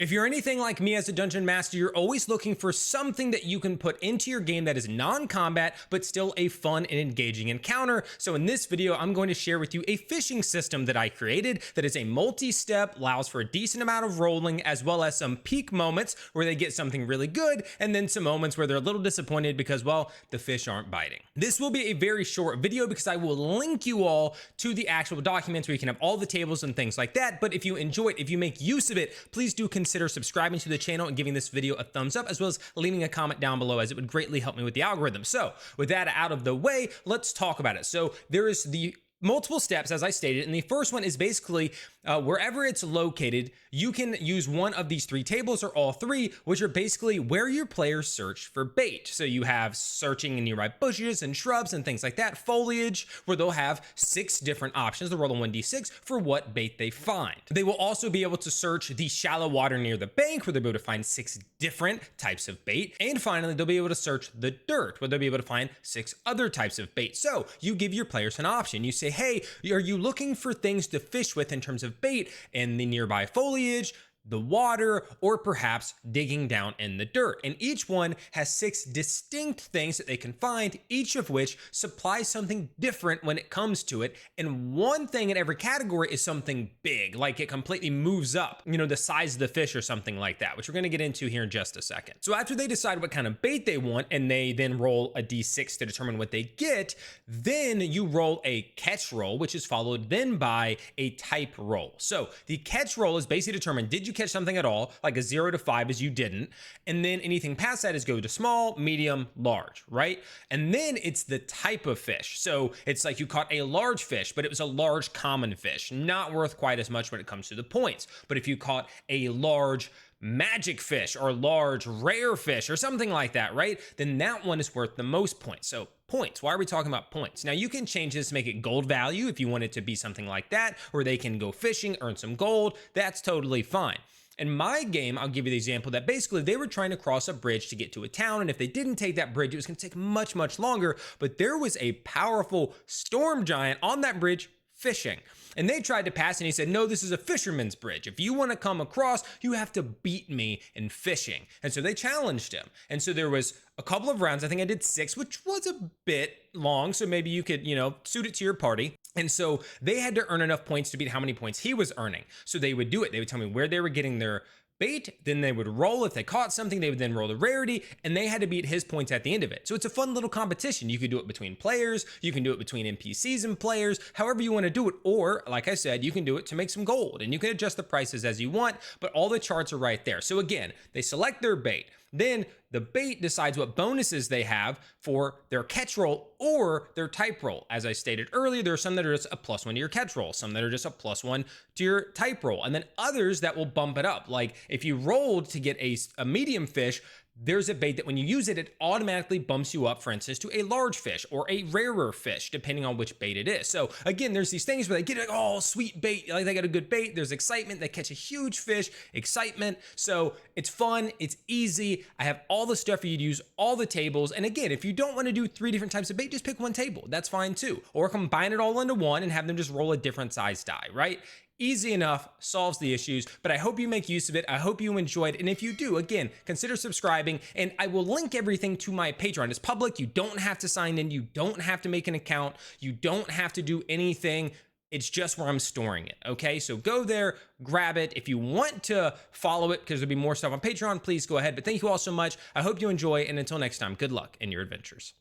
If you're anything like me as a dungeon master, you're always looking for something that you can put into your game that is non-combat, but still a fun and engaging encounter. So in this video, I'm going to share with you a fishing system that I created that is a multi-step, allows for a decent amount of rolling, as well as some peak moments where they get something really good, and then some moments where they're a little disappointed because, well, the fish aren't biting. This will be a very short video because I will link you all to the actual documents where you can have all the tables and things like that. But if you enjoy it, if you make use of it, please do consider subscribing to the channel and giving this video a thumbs up, as well as leaving a comment down below, as it would greatly help me with the algorithm. So with that out of the way, let's talk about it. So there is the multiple steps, as I stated, and the first one is basically wherever it's located, you can use one of these three tables or all three, which are basically where your players search for bait. So you have searching in nearby bushes and shrubs and things like that, foliage, where they'll have 6 different options. They'll roll a 1d6 for what bait they find. They will also be able to search the shallow water near the bank, where they'll be able to find 6 different types of bait. And finally, they'll be able to search the dirt, where they'll be able to find 6 other types of bait. So you give your players an option. You say, hey, are you looking for things to fish with in terms of bait in the nearby foliage, the water, or perhaps digging down in the dirt? And each one has 6 distinct things that they can find, each of which supplies something different when it comes to it. And one thing in every category is something big, like it completely moves up, the size of the fish or something like that, which we're going to get into here in just a second. So after they decide what kind of bait they want, and they then roll a d6 to determine what they get, then you roll a catch roll, which is followed then by a type roll. So the catch roll is basically determined, did you catch something at all? Like a 0 to 5 is you didn't. And then anything past that is go to small, medium, large, right? And then it's the type of fish. So it's like you caught a large fish, but it was a large common fish, not worth quite as much when it comes to the points. But if you caught a large magic fish or large rare fish or something like that, right? Then that one is worth the most points. So points. Why are we talking about points? Now you can change this to make it gold value if you want it to be something like that, or they can go fishing, earn some gold. That's totally fine. In my game, I'll give you the example that basically they were trying to cross a bridge to get to a town, and if they didn't take that bridge, it was going to take much, much longer. But there was a powerful storm giant on that bridge fishing. And they tried to pass, and he said, no, this is a fisherman's bridge. If you want to come across, you have to beat me in fishing. And so they challenged him. And so there was a couple of rounds. I think I did 6, which was a bit long. So maybe you could, suit it to your party. And so they had to earn enough points to beat how many points he was earning. So they would do it. They would tell me where they were getting their bait, then they would roll. If they caught something, they would then roll the rarity, and they had to beat his points at the end of it. So it's a fun little competition. You could do it between players, you can do it between NPCs and players, however you want to do it. Or, like I said, you can do it to make some gold, and you can adjust the prices as you want, but all the charts are right there. So again, they select their bait. Then the bait decides what bonuses they have for their catch roll or their type roll. As I stated earlier, there are some that are just a +1 to your catch roll, some that are just a +1 to your type roll, and then others that will bump it up. Like if you rolled to get a medium fish, there's a bait that when you use it, it automatically bumps you up, for instance, to a large fish or a rarer fish, depending on which bait it is. So again, there's these things where they get like, oh, sweet bait, like they got a good bait. There's excitement. They catch a huge fish, excitement. So it's fun. It's easy. I have all the stuff for you to use, all the tables. And again, if you don't want to do 3 different types of bait, just pick one table. That's fine too. Or combine it all into one and have them just roll a different size die, right? Easy enough, solves the issues, but I hope you make use of it. I hope you enjoyed. And if you do, again, consider subscribing, and I will link everything to my Patreon. It's public. You don't have to sign in. You don't have to make an account. You don't have to do anything. It's just where I'm storing it. Okay, so go there, grab it. If you want to follow it, because there'll be more stuff on Patreon, please go ahead. But thank you all so much. I hope you enjoy, and until next time, good luck in your adventures.